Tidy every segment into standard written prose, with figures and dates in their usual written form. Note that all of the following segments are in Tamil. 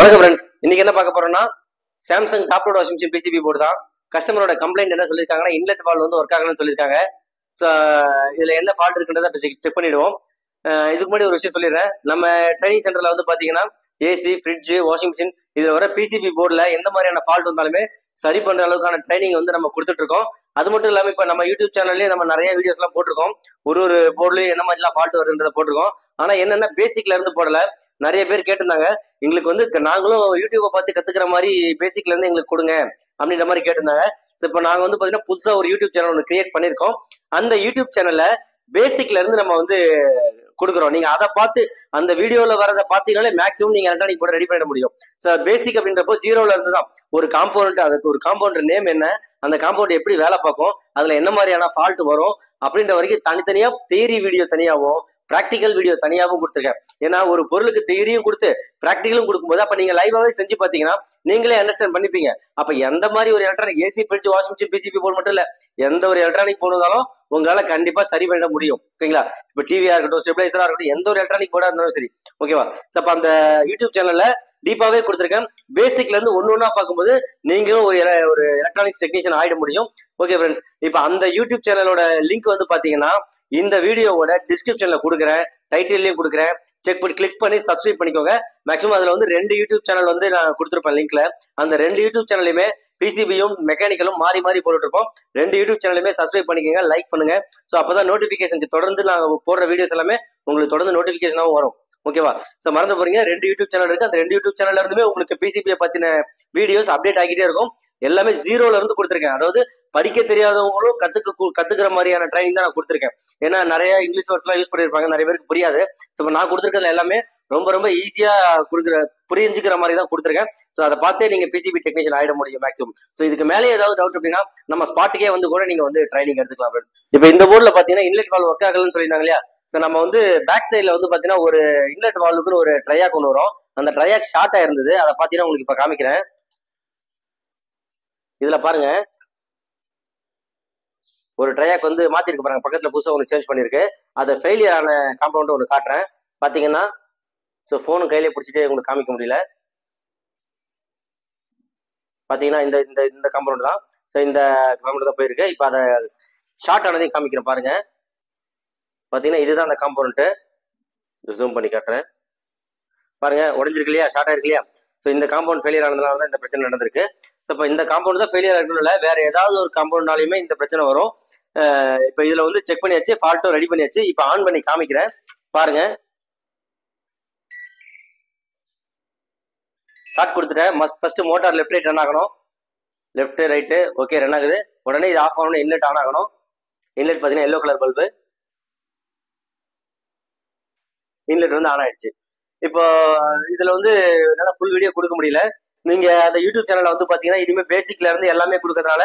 வணக்கம் ஃப்ரெண்ட்ஸ், இன்னைக்கு என்ன பார்க்க போறோம்னா Samsung top load washing machine PCB board தான். கஸ்டமரோட கம்ப்ளைண்ட் என்ன சொல்லியிருக்காங்கன்னா, இன்லெட் வால்வ் வந்து ஒர்க் ஆகலன்னு சொல்லியிருக்காங்க. ஸோ இதுல என்ன ஃபால்ட் இருக்குன்றத செக் பண்ணிடுவோம். இதுக்கு முன்னாடி ஒரு விஷயம் சொல்லிடுறேன். நம்ம ட்ரைனிங் சென்டர்ல வந்து பாத்தீங்கன்னா ஏசி, ஃப்ரிட்ஜ், வாஷிங் மிஷின் இதுல வர பிசிபி போர்டுல எந்த மாதிரியான ஃபால்ட் வந்தாலுமே சரி பண்ற அளவுக்கான ட்ரைனிங் வந்து நம்ம கொடுத்துட்டு இருக்கோம். அது மட்டும் இல்லாம இப்ப நம்ம யூடியூப் சேனல்லயே நம்ம நிறைய வீடியோஸ் எல்லாம் போட்டிருக்கோம். ஒரு போர்டுலயும் என்ன மாதிரி எல்லாம் ஃபால்ட் வருதுன்றத போட்டிருக்கோம். ஆனா என்னன்னா பேசிக்ல இருந்து போடல. நிறைய பேர் கேட்டிருந்தாங்க, எங்களுக்கு வந்து நாங்களும் யூடியூப்பை பார்த்து கத்துக்கிற மாதிரி பேசிக்ல இருந்து எங்களுக்கு கொடுங்க அப்படின்ற மாதிரி கேட்டிருந்தாங்க. இப்ப நாங்க வந்து பாத்தீங்கன்னா புதுசா ஒரு யூடியூப் சேனல் ஒன்று கிரியேட் பண்ணிருக்கோம். அந்த யூடியூப் சேனல்ல பேசிக்ல இருந்து நம்ம வந்து கொடுக்குறோம். நீங்க அதை பார்த்து அந்த வீடியோல வரதை பார்த்தீங்கன்னாலே மேக்ஸிமம் நீங்க எலக்ட்ரானிக் போர்டு ரெடி பண்ண முடியும். பேசிக் அப்படின்றப்போ ஜீரோல இருந்து தான் ஒரு காம்பவுண்ட், அதுக்கு ஒரு காம்பவுண்ட் நேம் என்ன, அந்த காம்பவுண்ட் எப்படி வேலை பார்க்கும், அதுல என்ன மாதிரியான ஃபால்ட் வரும் அப்படின்ற வரைக்கும் தனித்தனியா தியரி வீடியோ தனியாகவும் பிராக்டிக்கல் வீடியோ தனியாகவும் கொடுத்துருக்கேன். ஏன்னா ஒரு பொருளுக்கு தியரியும் கொடுத்து பிராக்டிக்கலும் கொடுக்கும்போது அப்ப நீங்க லைவாவே செஞ்சு பாத்தீங்கன்னா நீங்களே அண்டர்ஸ்டாண்ட் பண்ணிப்பீங்க. அப்ப எந்த மாதிரி ஒரு electronic AC, fridge, washing machine, PCB board மட்டும் இல்ல, எந்த ஒரு எலக்ட்ரானிக் போடுறதாலும் உங்களால கண்டிப்பா சரி பண்ண முடியும். ஓகேங்களா? இப்ப டிவியா இருக்கட்டும், ஸ்டெபிளைசரா இருக்கட்டும், எந்த ஒரு எலக்ட்ரானிக் போர்டா இருந்தாலும் சரி. ஓகேவா? அப்ப அந்த யூடியூப் சேனல்ல டீப்பாவே கொடுத்துருக்கேன். பேசிக்ல இருந்து ஒண்ணு பார்க்கும்போது நீங்களும் ஒரு எலக்ட்ரானிக்ஸ் டெக்னீஷியன் ஆயிட முடியும். ஓகே ஃப்ரெண்ட்ஸ், இப்ப அந்த யூடியூப் சேனலோட லிங்க் வந்து பாத்தீங்கன்னா இந்த வீடியோவோட டிஸ்கிரிப்ஷன்ல கொடுக்குறேன், டைட்டில்லையும் கொடுக்குறேன். செக் பண்ணி கிளிக் பண்ணி சப்ஸ்கிரைப் பண்ணிக்கோங்க. மேக்ஸிமம் அதுல வந்து 2 யூடியூப் சேனல் வந்து நான் கொடுத்துருப்பேன் லிங்க்ல. அந்த 2 யூடியூப் சேனலையுமே பிசிபியும் மெக்கானிக்கலும் மாறி மாறி போட்டுட்டு இருப்போம். 2 யூடியூப் சேனலுமே சப்ஸ்கிரைப் பண்ணிக்கோங்க, லைக் பண்ணுங்க. ஸோ அப்பதான் நோட்டிபிகேஷன் தொடர்ந்து நாங்க போடுற வீடியோஸ் எல்லாமே உங்களுக்கு தொடர்ந்து நோட்டிபிகேஷனாகவும் வரும். ஓகேவா? ஸோ மறந்து போறீங்க, 2 யூடியூப் சேனல் இருக்கு. அந்த 2 யூடியூப் சேனல்ல இருந்துமே உங்களுக்கு பிசிபியை பத்தின வீடியோஸ் அப்டேட் ஆகிட்டே இருக்கும். எல்லாமே ஜீரோல இருந்து கொடுத்துருக்கேன். அதாவது படிக்க தெரியாதவங்களும் கத்துக்கிற மாதிரியான ட்ரைனிங் தான் நான் கொடுத்துருக்கேன். ஏன்னா நிறைய இங்கிலீஷ் வேர்ட்ஸ் எல்லாம் யூஸ் பண்ணிருப்பாங்க, நிறைய பேருக்கு புரியாது. ஸோ நான் கொடுத்துருக்கிறது எல்லாமே ரொம்ப ரொம்ப ஈஸியா புரிஞ்சுக்கிற மாதிரி தான் கொடுத்துருக்கேன். ஸோ அதை பார்த்தே நீங்க பிசிபி டெக்னீஷியன் ஆயிட முடியும் மேக்ஸிமம். ஸோ இதுக்கு மேலே ஏதாவது டவுட் அப்படின்னா நம்ம ஸ்பாட்டுக்கே வந்து கூட நீங்க வந்து ட்ரைனிங் எடுத்துக்கலாம் ஃப்ரெண்ட்ஸ். இப்போ இந்த போர்டில் பாத்தீங்கன்னா இன்லெட் வால்வ் ஒர்க் ஆகலன்னு சொல்லியிருந்தாங்க இல்லையா? ஸோ நம்ம வந்து பேக் சைட்ல வந்து பாத்தீங்கன்னா ஒரு இன்லெட் வால்வுக்குன்னு ஒரு ட்ரையாக் ஒன்று வரும். அந்த ட்ரையாக் ஷார்ட் ஆயிருந்தது. அதை பாத்தீங்கன்னா உங்களுக்கு இப்ப காமிக்கிறேன். இதுல பாருங்க, ஒரு ட்ரையாக் வந்து மாத்திருக்கு பாருங்க, பக்கத்துல புதுசா ஒன்று சேஞ்ச் பண்ணிருக்கு. அதை ஃபெயிலியர் ஆன காம்பவுண்ட் ஒன்று காட்டுறேன் பாத்தீங்கன்னா. ஸோ ஃபோனு கையிலே பிடிச்சிட்டு உங்களுக்கு காமிக்க முடியல. பாத்தீங்கன்னா இந்த இந்த இந்த காம்பவுண்ட் தான். ஸோ இந்த காம்பவுண்ட் தான் போயிருக்கு. இப்போ அதை ஷார்ட் ஆனதையும் காமிக்கிறேன் பாருங்க. பாத்தீங்கன்னா இதுதான் அந்த காம்பவுண்ட். ஜூம் பண்ணி காட்டுறேன் பாருங்க. உடஞ்சிருக்கு இல்லையா, ஷார்ட் ஆயிருக்கு இல்லையா? ஸோ இந்த காம்பவுண்ட் ஃபெயிலியர் ஆனதுனால தான் இந்த பிரச்சனை நடந்திருக்கு. இப்போ இந்த காம்பவுண்ட் தான் ஃபெயிலியர் ஆகணும்ல, வேற ஏதாவது ஒரு காம்பவுண்ட்னாலுமே இந்த பிரச்சனை வரும். இப்போ இதுல வந்து செக் பண்ணியாச்சு, ஃபால்ட்டும் ரெடி பண்ணியாச்சு. இப்போ ஆன் பண்ணி காமிக்கிறேன் பாருங்க. ஸ்டார்ட் கொடுத்துட்டேன். First motor left right run ஆகணும். லெஃப்ட் ரைட்டு ஓகே ரன் ஆகுது. உடனே இது ஆஃப் ஆகணும், இன்லெட் ஆன் ஆகணும். இன்லெட் பார்த்தீங்கன்னா எல்லோ கலர் பல்பு, இன்லெட் வந்து ஆன் ஆயிடுச்சு. இப்போ இதுல வந்து என்னால ஃபுல் வீடியோ கொடுக்க முடியல. நீங்க அந்த யூடியூப் சேனல்ல வந்து பாத்தீங்கன்னா இனிமே பேசிக்ல இருந்து எல்லாமே கொடுக்கறதுனால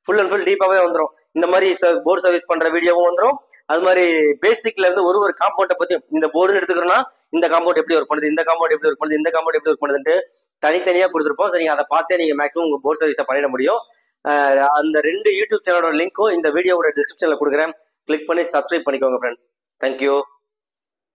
ஃபுல் அண்ட் ஃபுல் டீப்பாவே வந்துடும். இந்த மாதிரி போர்டு சர்வீஸ் பண்ற வீடியோவும் வந்துடும். அது மாதிரி பேசிக்ல இருந்து ஒரு காம்பவுண்டை பத்தி, இந்த போர்டுன்னு எடுத்துக்கிறோம்னா இந்த காம்பவுண்ட் எப்படி ஒர்க் பண்ணுது, இந்த காம்பவுண்ட் எப்படி ஒர்க் பண்ணுது, இந்த காம்பவுண்ட் எப்படி ஒர்க் பண்ணுதுன்ட்டு தனித்தனியா கொடுத்துருப்போம். ஸோ நீங்க அதை பார்த்தே நீங்க மேக்ஸிமம் உங்க போர்டு சர்வீஸை பண்ணிட முடியும். அந்த 2 யூடியூப் சேனலோட லிங்க்கும் இந்த வீடியோவோட டிஸ்கிரிப்ஷன்ல கொடுக்குறேன். கிளிக் பண்ணி சப்ஸ்கிரைப் பண்ணிக்கோங்க ஃப்ரெண்ட்ஸ். தேங்க்யூ.